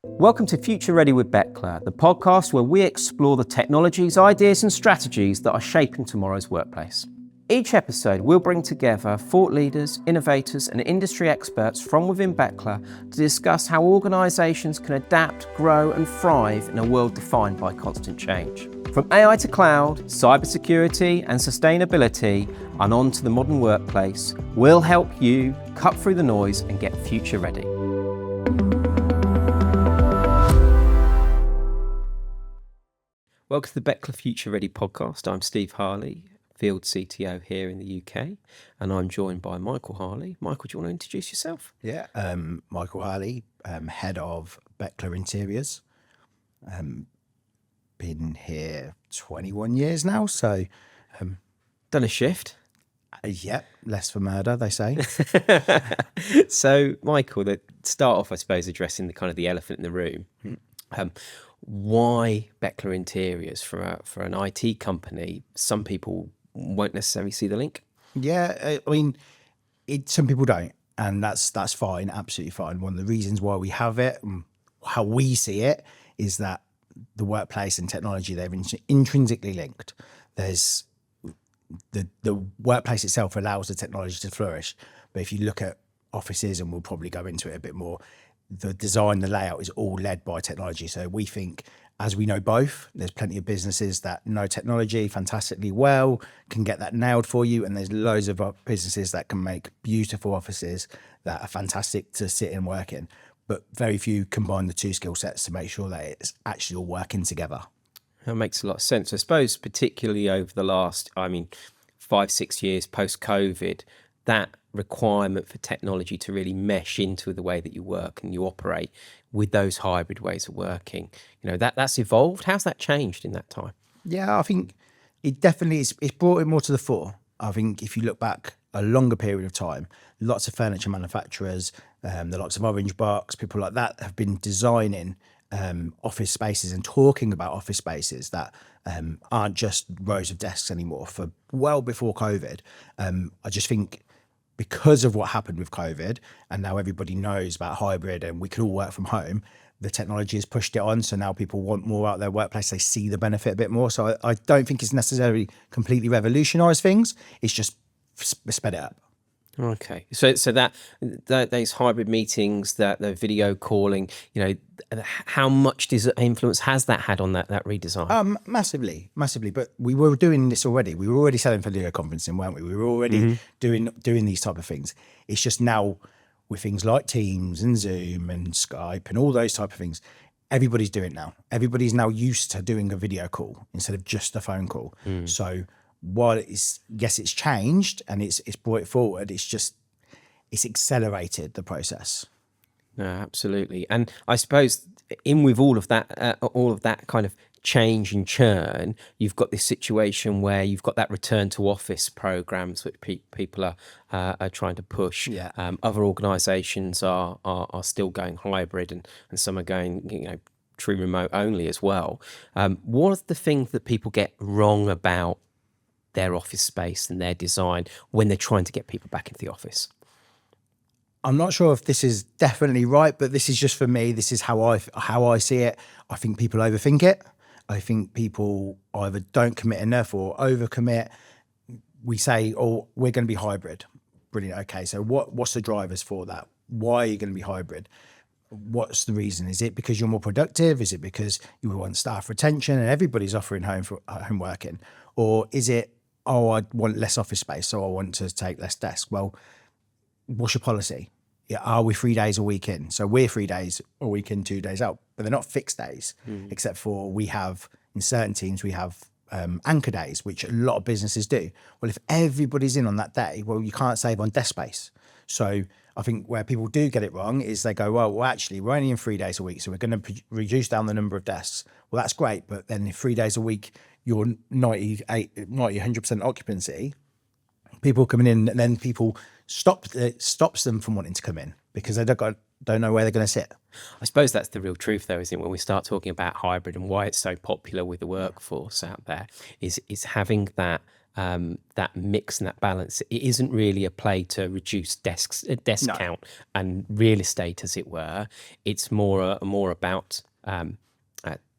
Welcome to Future Ready with Bechtle, the podcast where we explore the technologies, ideas and strategies that are shaping tomorrow's workplace. Each episode we'll bring together thought leaders, innovators and industry experts from within Bechtle to discuss how organisations can adapt, grow and thrive in a world defined by constant change. From AI to cloud, cybersecurity and sustainability and on to the modern workplace, we'll help you cut through the noise and get future ready. Welcome to the Bechtle Future Ready podcast. I'm Steve Harley, Field CTO here in the UK, and I'm joined by Michael Harley. Michael, do you want to introduce yourself? Yeah, Michael Harley, head of Bechtle Interiors. Been here 21 years now, so... Done a shift? Yep, less for murder, they say. So, Michael, to start off, I suppose, addressing the kind of the elephant in the room. Why Bechtle Interiors for an IT company? Some people won't necessarily see the link. Yeah, I mean, some people don't, and that's fine, absolutely fine. One of the reasons why we have it, and how we see it, is that the workplace and technology, they're intrinsically linked. There's the workplace itself allows the technology to flourish, but if you look at offices, and we'll probably go into it a bit more, the design, the layout is all led by technology. So we think, as we know both, there's plenty of businesses that know technology fantastically well, can get that nailed for you. And there's loads of businesses that can make beautiful offices that are fantastic to sit and work in. But very few combine the two skill sets to make sure that it's actually all working together. That makes a lot of sense. I suppose particularly over the last, 5-6 years post-COVID, that requirement for technology to really mesh into the way that you work and you operate with those hybrid ways of working, that's evolved. How's that changed in that time? Yeah, I think it definitely is. It's brought it more to the fore. I think if you look back a longer period of time, lots of furniture manufacturers, the likes of Orange Box, people like that have been designing office spaces and talking about office spaces that aren't just rows of desks anymore for well before COVID. I just think because of what happened with COVID, and now everybody knows about hybrid and we can all work from home, the technology has pushed it on. So now people want more out of their workplace. They see the benefit a bit more. So I don't think it's necessarily completely revolutionised things. It's just sped it up. Okay, so that those hybrid meetings, that the video calling, how much influence has that had on that redesign? Massively. But we were doing this already. We were already selling video conferencing, weren't we? We were already doing these type of things. It's just now with things like Teams and Zoom and Skype and all those type of things, everybody's doing it now. Everybody's now used to doing a video call instead of just a phone call. So while it's changed and it's brought it forward, it's accelerated the process. No, absolutely. And I suppose in with all of that kind of change and churn, you've got this situation where you've got that return to office programs which people are trying to push. Yeah. Other organisations are still going hybrid, and some are going true remote only as well. What are the things that people get wrong about their office space and their design when they're trying to get people back into the office? I'm not sure if this is definitely right, but this is just for me. This is how I see it. I think people overthink it. I think people either don't commit enough or overcommit. We say, "Oh, we're going to be hybrid." Brilliant. Okay, so what's the drivers for that? Why are you going to be hybrid? What's the reason? Is it because you're more productive? Is it because you want staff retention and everybody's offering home working? Or is it, oh, I want less office space, so I want to take less desks? Well, what's your policy? Yeah, are we 3 days a week in? So we're 3 days a week in, 2 days out, but they're not fixed days, except for we have, in certain teams, we have anchor days, which a lot of businesses do. Well, if everybody's in on that day, well, you can't save on desk space. So I think where people do get it wrong is they go, well, actually, we're only in 3 days a week, so we're going to reduce down the number of desks. Well, that's great, but then if 3 days a week, you're 100% occupancy, people coming in, and then people stops them from wanting to come in because they don't got don't know where they're going to sit. I suppose that's the real truth, though, isn't it? When we start talking about hybrid and why it's so popular with the workforce out there, is having that that mix and that balance. It isn't really a play to reduce desk No. count and real estate, as it were. It's more about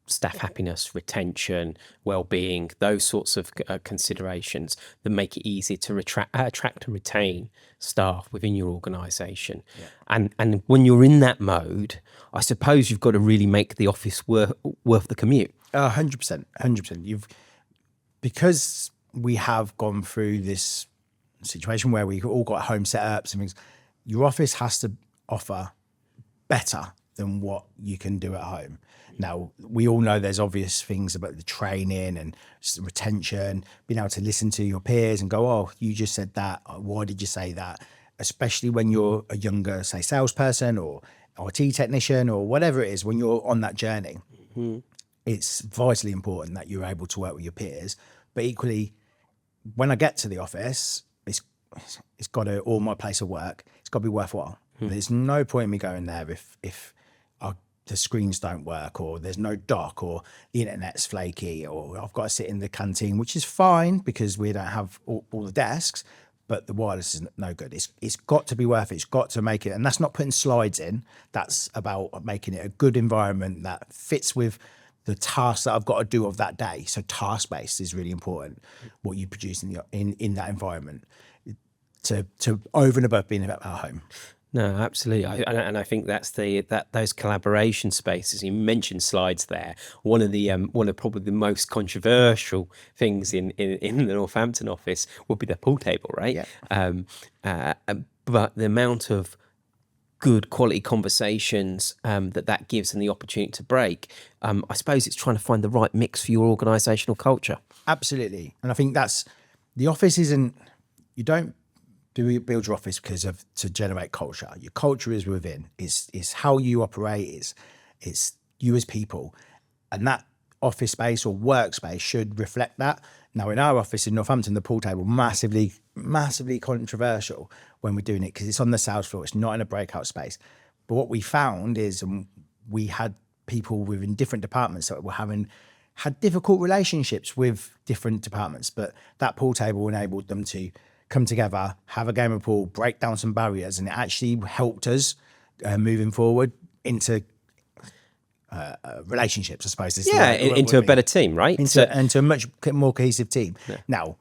staff happiness, retention, well-being, those sorts of considerations that make it easy to attract and retain staff within your organisation. And when you're in that mode, I suppose you've got to really make the office worth the commute. 100%, 100%. Because we have gone through this situation where we've all got home setups and things, your office has to offer better than what you can do at home. Now, we all know there's obvious things about the training and retention, being able to listen to your peers and go, oh, you just said that. Why did you say that? Especially when you're a younger, say, salesperson or IT technician or whatever it is, when you're on that journey, it's vitally important that you're able to work with your peers. But equally, when I get to the office, it's got to, or my place of work, it's got to be worthwhile. There's no point in me going there if the screens don't work, or there's no dock, or the internet's flaky, or I've got to sit in the canteen, which is fine because we don't have all the desks, but the wireless is no good. It's got to be worth it. It's got to make it, and that's not putting slides in. That's about making it a good environment that fits with the tasks that I've got to do of that day. So task-based is really important, what you produce in that environment to over and above being at home. No, absolutely, I think that's those collaboration spaces. You mentioned slides there. One of probably the most controversial things in the Northampton office would be the pool table, right? Yeah. But the amount of good quality conversations that gives and the opportunity to break, I suppose it's trying to find the right mix for your organisational culture. Absolutely, and I think that's the office isn't. You don't build your office to generate culture. Your culture is within. It's how you operate. It's you as people, and that office space or workspace should reflect that. Now, in our office in Northampton, the pool table massively controversial when we're doing it because it's on the sales floor. It's not in a breakout space. But what we found is we had people within different departments that were had difficult relationships with different departments, but that pool table enabled them to come together, have a game of pool, break down some barriers, and it actually helped us moving forward into relationships, I suppose. Into a better team, right? Into a much more cohesive team. Yeah. Now,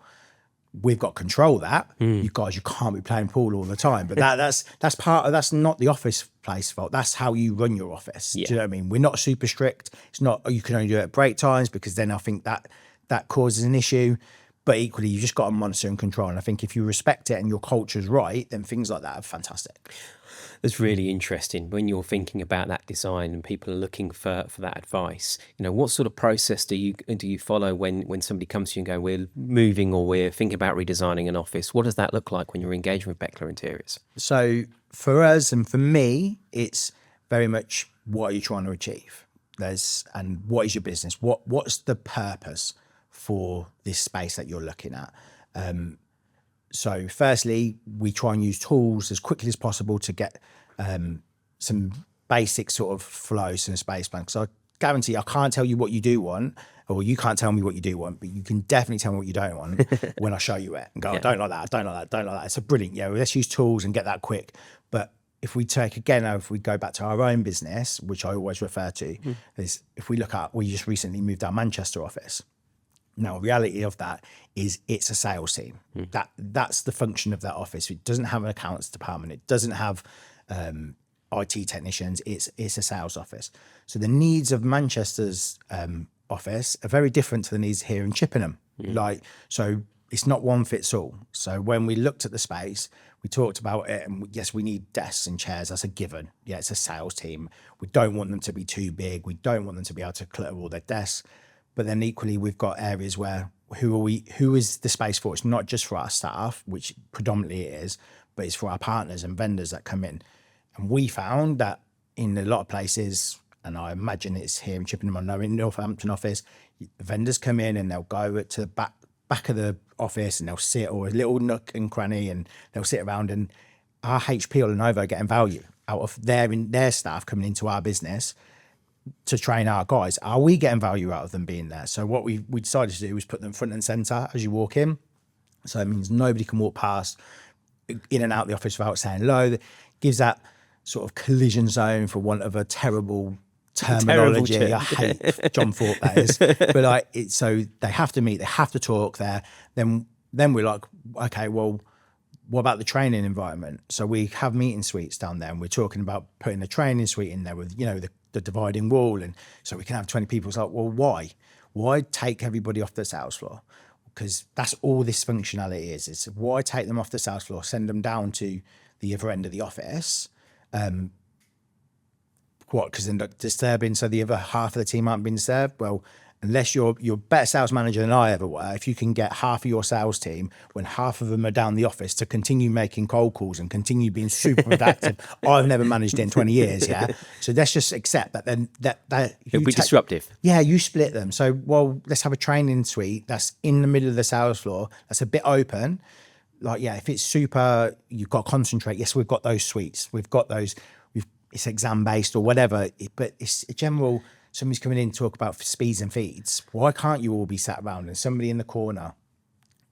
we've got control of that. You guys, you can't be playing pool all the time, but that's not the office place fault. That's how you run your office. Yeah. Do you know what I mean? We're not super strict. It's not, you can only do it at break times, because then I think that causes an issue. But equally, you just got to monitor and control. And I think if you respect it and your culture's right, then things like that are fantastic. It's really interesting when you're thinking about that design and people are looking for that advice. You know, what sort of process do you follow when somebody comes to you and go, we're moving or we're thinking about redesigning an office? What does that look like when you're engaging with Bechtle Interiors? So for us and for me, it's very much, what are you trying to achieve? And what is your business? What's the purpose for this space that you're looking at? So firstly, we try and use tools as quickly as possible to get some basic sort of flows in a space plan. So I guarantee I can't tell you what you do want, or you can't tell me what you do want, but you can definitely tell me what you don't want when I show you it and go, I don't like that, I don't like that, I don't like that. It's a brilliant, let's use tools and get that quick. But if we go back to our own business, which I always refer to, is if we look at, we just recently moved our Manchester office. Now, the reality of that is it's a sales team. That's the function of that office. It doesn't have an accounts department. It doesn't have IT technicians. It's a sales office. So the needs of Manchester's office are very different to the needs here in Chippenham. So it's not one fits all. So when we looked at the space, we talked about it, and yes, we need desks and chairs. That's a given. Yeah, it's a sales team. We don't want them to be too big. We don't want them to be able to clutter all their desks. But then equally, we've got areas where who is the space for? It's not just for our staff, which predominantly it is, but it's for our partners and vendors that come in. And we found that in a lot of places, and I imagine it's here in Chippenham, I know in Northampton office, vendors come in and they'll go to the back of the office and they'll sit, or a little nook and cranny, and they'll sit around, and our HP or Lenovo are getting value out of their staff coming into our business to train our guys. Are we getting value out of them being there? So what we decided to do was put them front and center as you walk in. So it means nobody can walk past in and out the office without saying hello. It gives that sort of collision zone, for want of a terrible terminology. Terrible I hate John Thorpe, that is. But like, so they have to meet, they have to talk there. Then we're like, okay, well, what about the training environment? So we have meeting suites down there, and we're talking about putting a training suite in there with, the dividing wall. And so we can have 20 people. It's like, well, why? Why take everybody off the sales floor? Because that's all this functionality is. It's why take them off the sales floor, send them down to the other end of the office. Because they're not disturbing, so the other half of the team aren't being disturbed? Well, unless you're a better sales manager than I ever were, if you can get half of your sales team, when half of them are down the office, to continue making cold calls and continue being super productive. I've never managed it in 20 years, yeah? So let's just accept that then that It'll be disruptive. Yeah, you split them. So, well, let's have a training suite that's in the middle of the sales floor, that's a bit open. Like, yeah, if it's super, you've got to concentrate. Yes, we've got those suites. We've got those, it's exam-based or whatever, but it's a general... Somebody's coming in to talk about speeds and feeds. Why can't you all be sat around and somebody in the corner?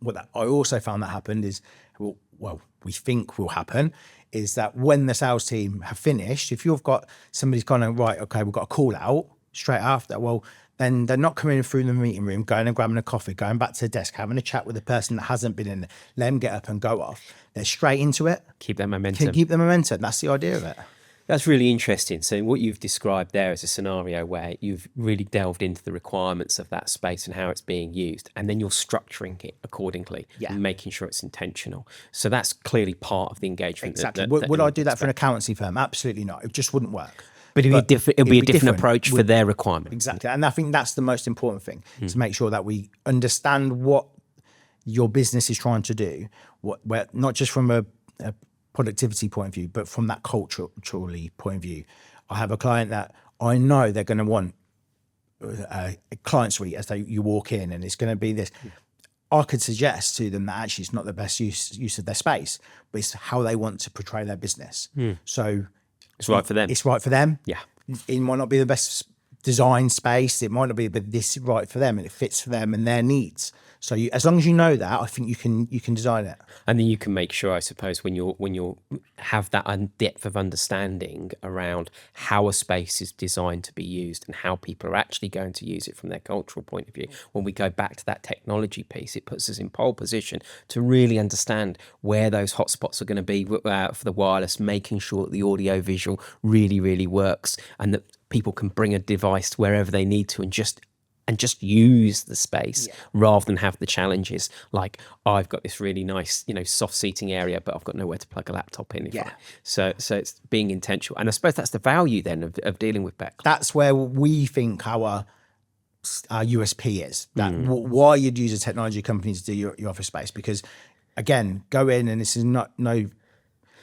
I also found that happened is, well, we think will happen, is that when the sales team have finished, if you've got somebody's gone, right, okay, we've got a call out straight after, well, then they're not coming in through the meeting room, going and grabbing a coffee, going back to the desk, having a chat with the person that hasn't been in, let them get up and go off. They're straight into it. Keep that momentum. Keep the momentum. That's the idea of it. That's really interesting. So what you've described there is a scenario where you've really delved into the requirements of that space and how it's being used, and then you're structuring it accordingly, and making sure it's intentional. So that's clearly part of the engagement. Exactly. Would I do that for an accountancy firm? Absolutely not. It just wouldn't work. But it'll be a different approach for their requirement. Exactly. And I think that's the most important thing, to make sure that we understand what your business is trying to do, where not just from a productivity point of view, but from that culturally point of view. I have a client that I know they're going to want a client suite as you walk in, and it's going to be this. I could suggest to them that actually it's not the best use of their space, but it's how they want to portray their business. So it's right for them. It's right for them. Yeah. It might not be the best design space. It might not be, but this is right for them and it fits for them and their needs. So as long as you know that, I think you can design it. And then you can make sure, I suppose, when you have that depth of understanding around how a space is designed to be used and how people are actually going to use it from their cultural point of view. When we go back to that technology piece, it puts us in pole position to really understand where those hotspots are going to be for the wireless, making sure that the audio visual really, really works, and that people can bring a device wherever they need to and just use the space, rather than have the challenges like, I've got this really nice, soft seating area, but I've got nowhere to plug a laptop in. So it's being intentional. And I suppose that's the value then of dealing with Bechtle. That's where we think our USP is. That why you'd use a technology company to do your office space. Because again, go in, and this is no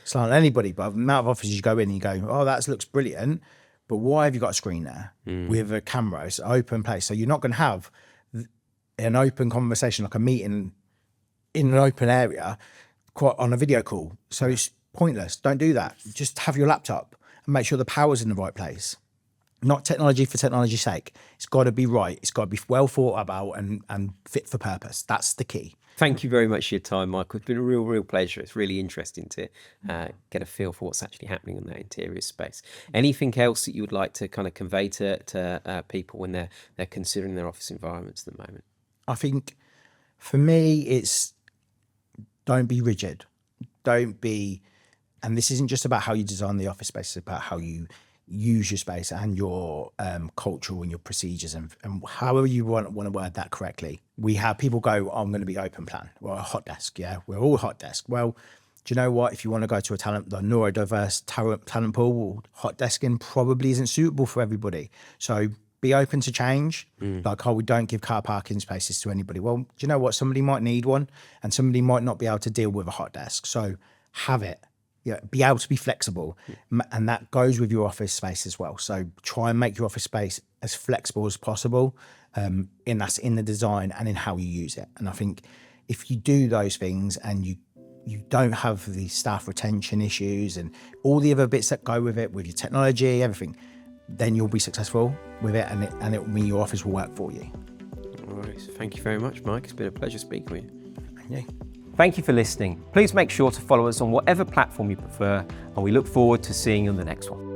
slant on anybody, but the amount of offices you go in and you go, oh, that looks brilliant. But why have you got a screen there with a camera? It's an open place. So you're not going to have an open conversation, like a meeting in an open area, quite on a video call. So it's pointless. Don't do that. Just have your laptop and make sure the power's in the right place. Not technology for technology's sake. It's got to be right. It's got to be well thought about and fit for purpose. That's the key. Thank you very much for your time, Michael. It's been a real pleasure. It's really interesting to get a feel for what's actually happening in that interior space. Anything else that you would like to kind of convey to people when they're considering their office environments at the moment? I think for me, it's don't be rigid. Don't be, and this isn't just about how you design the office space, it's about how you use your space and your culture and your procedures and however you want to word that correctly. We have people go, I'm going to be open plan. Well, a hot desk. Yeah, we're all hot desk. Well, do you know what? If you want to go to the neurodiverse talent pool, hot desking probably isn't suitable for everybody. So be open to change. Like, we don't give car parking spaces to anybody. Well, do you know what? Somebody might need one and somebody might not be able to deal with a hot desk. So have it. Yeah, be able to be flexible, and that goes with your office space as well. So try and make your office space as flexible as possible, that's in the design and in how you use it. And I think if you do those things and you you don't have the staff retention issues and all the other bits that go with it, with your technology, everything, then you'll be successful with it, and it will mean your office will work for you. All right, so thank you very much, Mike. It's been a pleasure speaking with you. And you. Thank you for listening. Please make sure to follow us on whatever platform you prefer, and we look forward to seeing you on the next one.